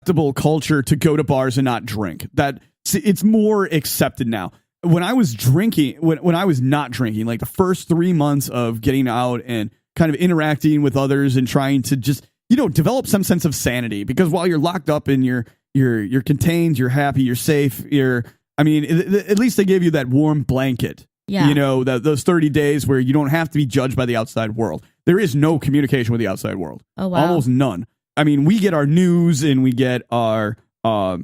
acceptable culture to go to bars and not drink. That it's more accepted now. When I was drinking, when I was not drinking, like the first 3 months of getting out and kind of interacting with others and trying to just, develop some sense of sanity, because while you're locked up and you're contained, you're happy, you're safe, at least they gave you that warm blanket. Yeah. Those 30 days where you don't have to be judged by the outside world. There is no communication with the outside world. Oh, wow. Almost none. I mean, we get our news and we get our, but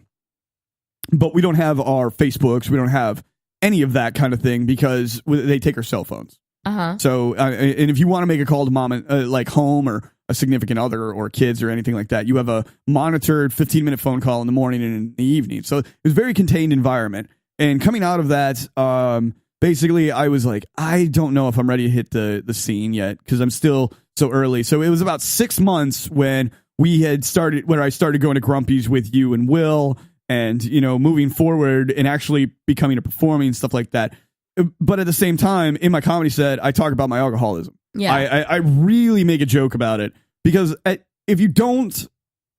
we don't have our Facebooks. We don't have any of that kind of thing because they take our cell phones. Uh-huh. So, and if you want to make a call to mom, like home or a significant other or kids or anything like that, you have a monitored 15-minute phone call in the morning and in the evening. So it was a very contained environment. And coming out of that, basically, I was like, I don't know if I'm ready to hit the scene yet because I'm still so early. So it was about 6 months when I started going to Grumpy's with you and Will and, moving forward and actually becoming a performing and stuff like that. But at the same time, in my comedy set, I talk about my alcoholism. Yeah. I really make a joke about it because if you don't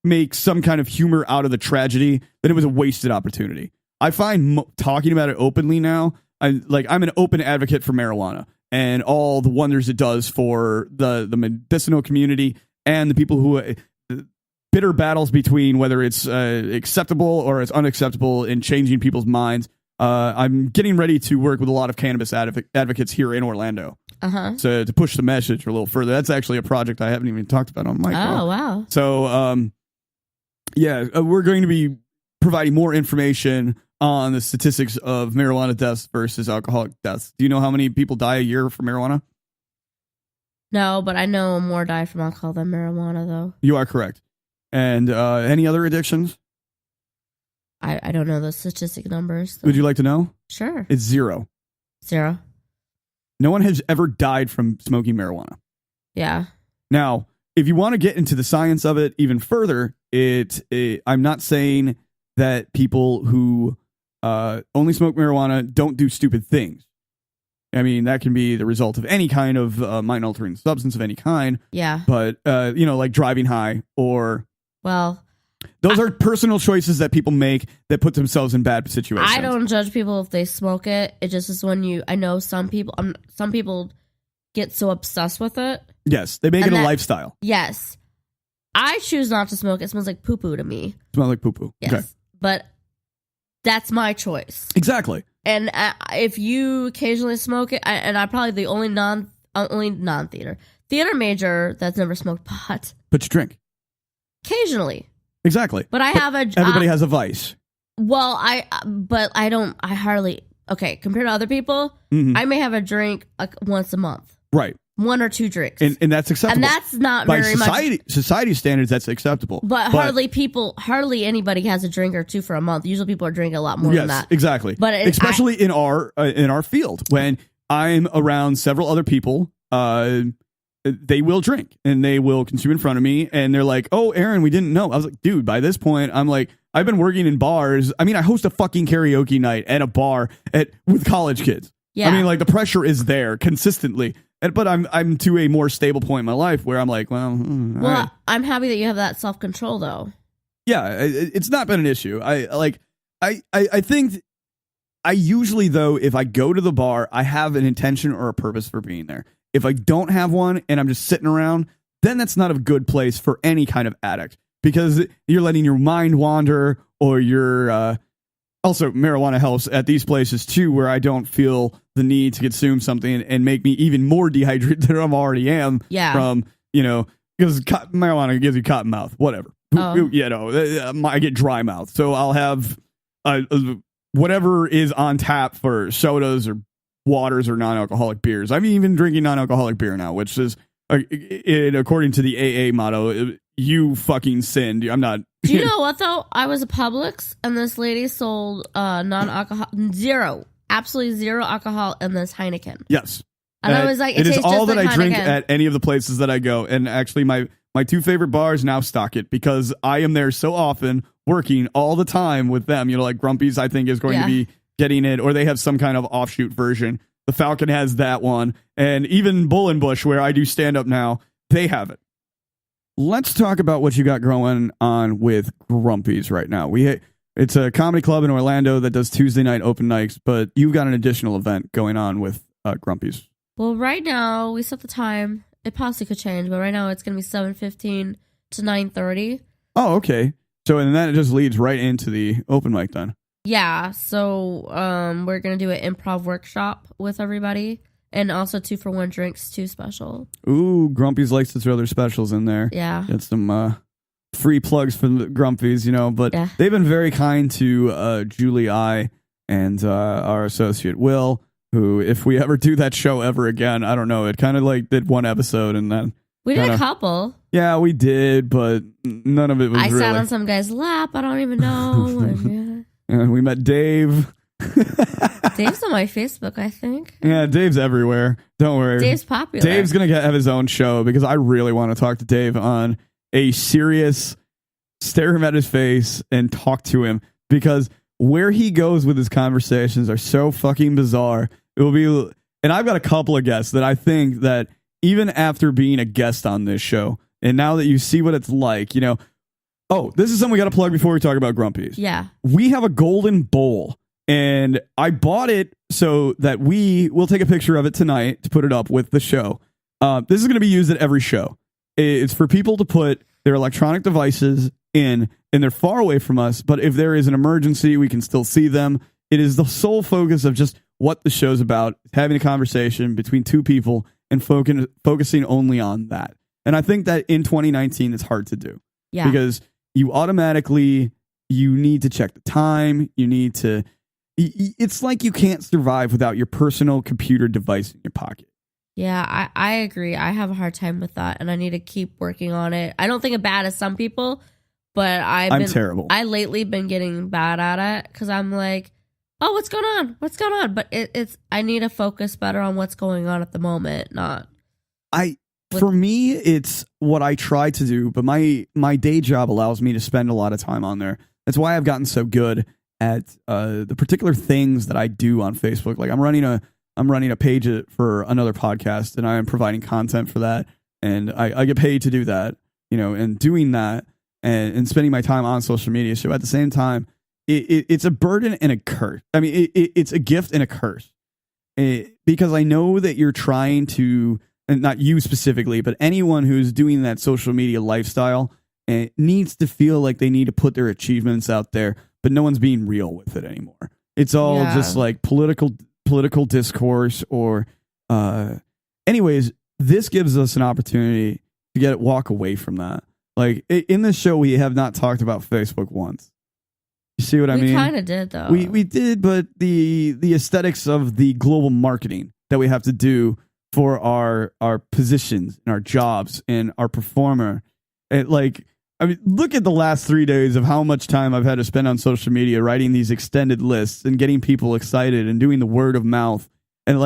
make some kind of humor out of the tragedy, then it was a wasted opportunity. I find talking about it openly now, I'm an open advocate for marijuana and all the wonders it does for the medicinal community and the people who bitter battles between whether it's acceptable or it's unacceptable in changing people's minds. I'm getting ready to work with a lot of cannabis advocates here in Orlando. Uh-huh. So to push the message a little further. That's actually a project I haven't even talked about on mic. Oh, wow. So, we're going to be providing more information on the statistics of marijuana deaths versus alcoholic deaths. Do you know how many people die a year from marijuana? No, but I know more die from alcohol than marijuana, though. You are correct. And any other addictions? I don't know the statistic numbers. Would you like to know? Sure. It's 0. 0. No one has ever died from smoking marijuana. Yeah. Now, if you want to get into the science of it even further, I'm not saying that people who only smoke marijuana don't do stupid things. I mean, that can be the result of any kind of mind-altering substance of any kind. Yeah. But, like driving high or... Well... Those are personal choices that people make that put themselves in bad situations. I don't judge people if they smoke it. It just is when I know some people get so obsessed with it. Yes, they make it a lifestyle. Yes. I choose not to smoke. It smells like poo-poo to me. Smells like poo-poo. Yes. Okay. But that's my choice. Exactly. And if you occasionally smoke it, I'm probably the only non-theater major that's never smoked pot. But you drink. Occasionally. Exactly. But everybody has a vice. Well, I hardly, okay, compared to other people, I may have a drink once a month. Right. 1 or 2 drinks. And that's acceptable. And that's not by very much. Society standards, that's acceptable. But hardly anybody has a drink or 2 for a month. Usually people are drinking a lot more than that. Yes, exactly. But especially in our field, when I'm around several other people, they will drink and they will consume in front of me. And they're like, oh, Aaron, we didn't know. I was like, dude, by this point, I'm like, I've been working in bars. I mean, I host a fucking karaoke night at a bar with college kids. Yeah. I mean, like the pressure is there consistently. But I'm to a more stable point in my life where I'm like, well, right. I'm happy that you have that self-control though. Yeah, it's not been an issue. I think I usually, though, if I go to the bar, I have an intention or a purpose for being there. If I don't have one and I'm just sitting around, then that's not a good place for any kind of addict because you're letting your mind wander or you're also marijuana helps at these places too, where I don't feel the need to consume something and make me even more dehydrated than I already am. Yeah. From, because marijuana gives you cotton mouth, whatever. Oh. I get dry mouth. So I'll have whatever is on tap for sodas or waters or non-alcoholic beers. I'm even drinking non-alcoholic beer now, which is, according to the AA motto, you fucking sinned. I'm not. Do you know what, though? I was at Publix, and this lady sold non-alcohol, absolutely zero alcohol in this Heineken. Yes. And I was like, it is all that like I drink Heineken. at any of the places that I go. And actually, my 2 favorite bars now stock it because I am there so often working all the time with them. Like Grumpy's, I think, is going to be getting it, or they have some kind of offshoot version. The Falcon has that one. And even Bull and Bush, where I do stand up now, they have it. let's talk about what you got going on with Grumpy's right now. It's a comedy club in Orlando that does Tuesday night open nights, but you've got an additional event going on with Grumpy's. Well, right now, we set the time. It possibly could change, but right now it's going to be 7:15 to 9:30. Oh, okay. So, and then it just leads right into the open mic then. Yeah, so we're going to do an improv workshop with everybody. And also 2-for-1 drinks, 2 special. Ooh, Grumpy's likes to throw their specials in there. Yeah. Get some free plugs for the Grumpy's, but they've been very kind to Julie I and our associate Will, who, if we ever do that show ever again, I don't know, it kind of like did one episode and then... We did a couple. Yeah, we did, but none of it was really... I sat on some guy's lap, I don't even know. And we met Dave... Dave's on my Facebook, I think. Yeah, Dave's everywhere. Don't worry. Dave's popular. Dave's going to have his own show because I really want to talk to Dave on a serious, stare him at his face and talk to him, because where he goes with his conversations are so fucking bizarre. It will be, and I've got a couple of guests that I think that even after being a guest on this show, and now that you see what it's like, oh, this is something we got to plug before we talk about Grumpy's. Yeah. We have a golden bowl. And I bought it so that we will take a picture of it tonight to put it up with the show. This is going to be used at every show. It's for people to put their electronic devices in, and they're far away from us. But if there is an emergency, we can still see them. It is the sole focus of just what the show's about, having a conversation between two people and focusing only on that. And I think that in 2019, it's hard to do. Yeah. Because you need to check the time. It's like you can't survive without your personal computer device in your pocket. Yeah, I agree. I have a hard time with that, and I need to keep working on it. I don't think it's bad as some people, but I'm terrible. I lately been getting bad at it because I'm like, oh, what's going on? What's going on? But I need to focus better on what's going on at the moment. For me, it's what I try to do, but my day job allows me to spend a lot of time on there. That's why I've gotten so good at the particular things that I do on Facebook. Like I'm running a page for another podcast, and I am providing content for that, and I get paid to do that, and doing that and spending my time on social media. So at the same time, it's a burden and a curse. I mean, it's a gift and a curse, because I know that you're trying to, and not you specifically, but anyone who's doing that social media lifestyle needs to feel like they need to put their achievements out there. But no one's being real with it anymore. It's all just like political discourse or anyways, this gives us an opportunity to walk away from that. Like in this show, we have not talked about Facebook once. You see what I mean? We kind of did though. We did, but the aesthetics of the global marketing that we have to do for our positions and our jobs and our performer, look at the last 3 days of how much time I've had to spend on social media writing these extended lists and getting people excited and doing the word of mouth. And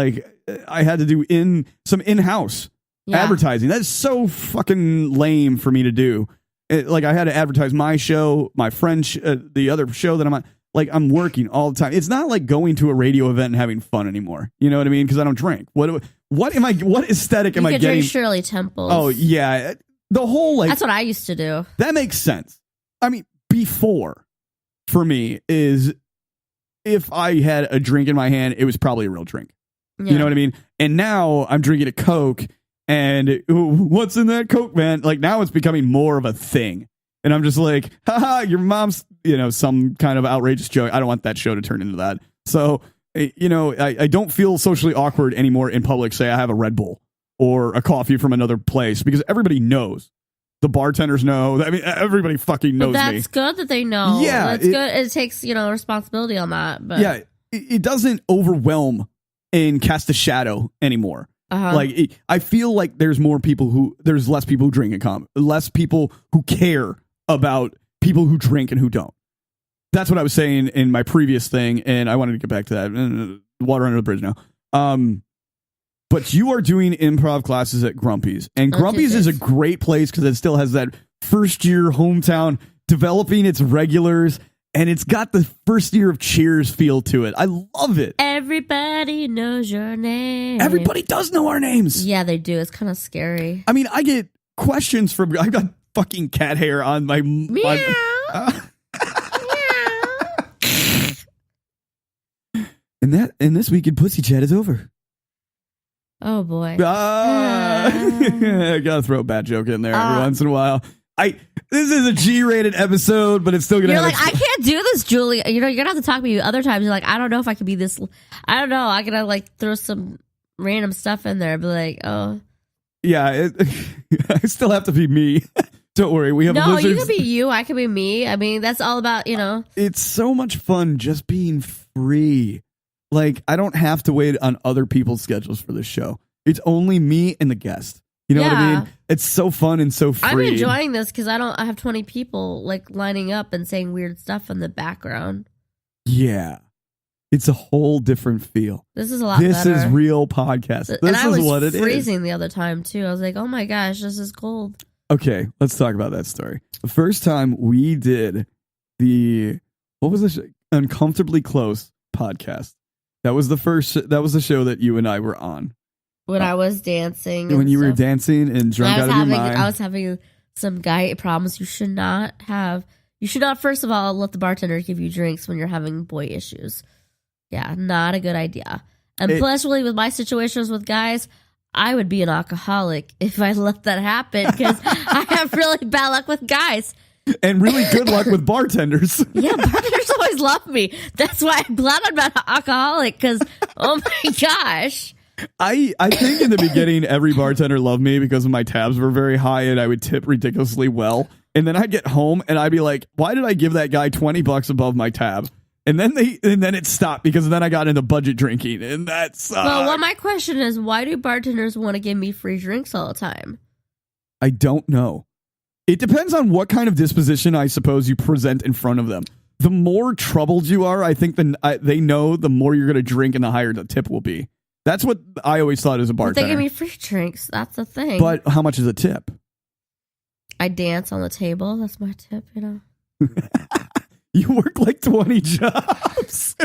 I had to do some in-house advertising. That's so fucking lame for me to do. I had to advertise my show, my friend, the other show that I'm on. I'm working all the time. It's not like going to a radio event and having fun anymore. You know what I mean? Because I don't drink. What aesthetic am I getting? You could drink Shirley Temples. Oh, yeah. The whole that's what I used to do. That makes sense. I mean, before for me is if I had a drink in my hand, it was probably a real drink. Yeah. You know what I mean? And now I'm drinking a Coke, and what's in that Coke, man? Now it's becoming more of a thing. And I'm just like, haha, your mom's, some kind of outrageous joke. I don't want that show to turn into that. So, I don't feel socially awkward anymore in public. Say I have a Red Bull or a coffee from another place, because everybody knows. The bartenders know. I mean, everybody fucking knows me. That's good that they know. Yeah. That's good. It takes, responsibility on that. But yeah, it doesn't overwhelm and cast a shadow anymore. I feel like there's less people who drink in common, less people who care about people who drink and who don't. That's what I was saying in my previous thing, and I wanted to get back to that. Water under the bridge now. But you are doing improv classes at Grumpy's, and Grumpy's is a great place because it still has that first year hometown developing its regulars, and it's got the first year of Cheers feel to it. I love it. Everybody knows your name. Everybody does know our names. Yeah, they do. It's kind of scary. I mean, I get questions I've got fucking cat hair on my... Meow. And this week in Pussy Chat is over. Oh boy. I gotta throw a bad joke in there every once in a while. This is a G-rated episode, but it's still gonna. You're like, I can't do this, Julie. You know, you're gonna have to talk to me other times. You're like, I don't know if I can be this. I don't know. I gotta like throw some random stuff in there, but like, oh, yeah, I still have to be me. Don't worry, we have. No, lizards. You can be you. I can be me. I mean, that's all about, you know. It's so much fun just being free. Like, I don't have to wait on other people's schedules for this show. It's only me and the guest. You know what I mean? It's so fun and so free. I'm enjoying this because I have 20 people like lining up and saying weird stuff in the background. Yeah. It's a whole different feel. This is a lot better. This is real podcast. This is what it is. I was freezing the other time too. I was like, oh my gosh, this is cold. Okay, let's talk about that story. The first time we did what was this? Uncomfortably Close podcast. That was the show that you and I were on. When I was dancing. When you were dancing and drunk out of your mind. I was having some guy problems you should not have. You should not, first of all, let the bartender give you drinks when you're having boy issues. Yeah, not a good idea. And plus, really, with my situations with guys, I would be an alcoholic if I let that happen because I have really bad luck with guys. And really good luck with bartenders. Yeah, bartenders always love me. That's why I'm glad I'm not an alcoholic because, oh my gosh. I think in the beginning, every bartender loved me because my tabs were very high and I would tip ridiculously well. And then I'd get home and I'd be like, why did I give that guy $20 above my tab? And then it stopped because then I got into budget drinking and that's... Well, my question is, why do bartenders want to give me free drinks all the time? I don't know. It depends on what kind of disposition I suppose you present in front of them. The more troubled you are, I think they know the more you're going to drink and the higher the tip will be. That's what I always thought as a bartender. But they give me free drinks. That's the thing. But how much is a tip? I dance on the table. That's my tip, you know. You work like 20 jobs,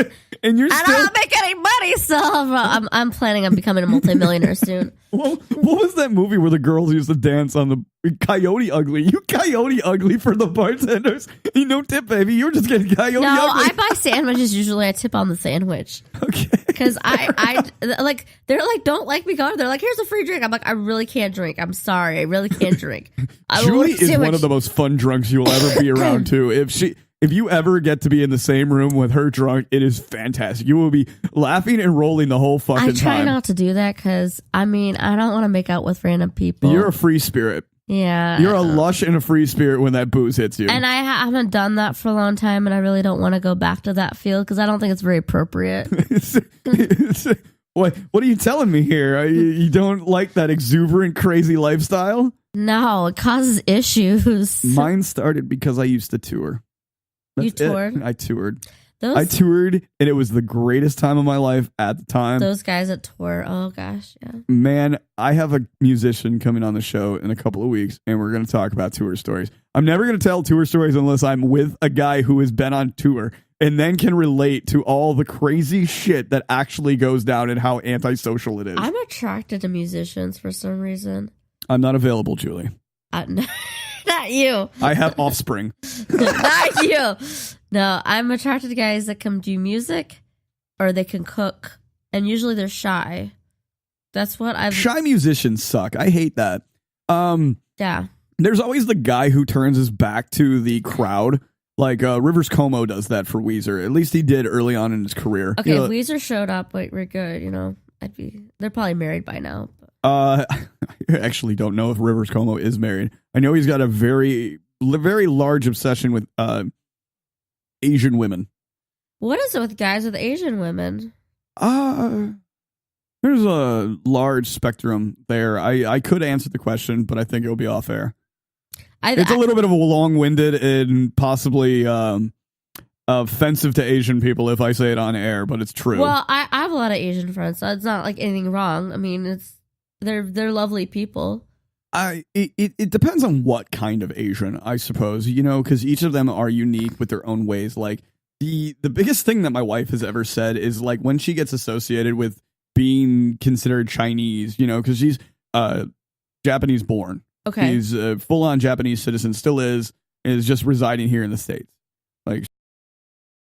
and you're still... I don't make any money, so I'm planning on becoming a multimillionaire soon. Well, what was that movie where the girls used to dance on the Coyote Ugly? You Coyote Ugly for the bartenders. You no tip, baby. You're just getting Coyote Ugly. No, I buy sandwiches. Usually I tip on the sandwich. Okay. Because I like, they're like, don't like me going. They're like, here's a free drink. I'm like, I really can't drink. I'm sorry. I really can't drink. Julie is one of the most fun drunks you will ever be around, too. If you ever get to be in the same room with her drunk, it is fantastic. You will be laughing and rolling the whole fucking time. I try not to do that because, I mean, I don't want to make out with random people. You're a free spirit. Yeah. You're a lush and a free spirit when that booze hits you. And I haven't done that for a long time, and I really don't want to go back to that field because I don't think it's very appropriate. What are you telling me here? You don't like that exuberant, crazy lifestyle? No, it causes issues. Mine started because I used to tour. You toured? I toured. I toured, and it was the greatest time of my life at the time. Those guys that tour, oh gosh, yeah. Man, I have a musician coming on the show in a couple of weeks, and we're going to talk about tour stories. I'm never going to tell tour stories unless I'm with a guy who has been on tour and then can relate to all the crazy shit that actually goes down and how antisocial it is. I'm attracted to musicians for some reason. I'm not available, Julie. Not you. I have offspring. Not you. No, I'm attracted to guys that can do music or they can cook. And usually they're shy. That's what I've... Shy musicians suck. I hate that. Yeah. There's always the guy who turns his back to the crowd. Like Rivers Cuomo does that for Weezer. At least he did early on in his career. Okay, if Weezer showed up, like, we're good, you know. They're probably married by now. I actually don't know if Rivers Cuomo is married. I know he's got a very, very large obsession with Asian women. What is it with guys with Asian women? There's a large spectrum there. I could answer the question, but I think it'll be off air. It's a little bit of a long-winded and possibly offensive to Asian people if I say it on air, but it's true. Well, I have a lot of Asian friends, so it's not like anything wrong. I mean, they're lovely people. It depends on what kind of Asian, I suppose, you know, because each of them are unique with their own ways. Like the biggest thing that my wife has ever said is like when she gets associated with being considered Chinese, you know, because she's Japanese born. Okay. He's a full-on Japanese citizen, still is just residing here in the States. Like,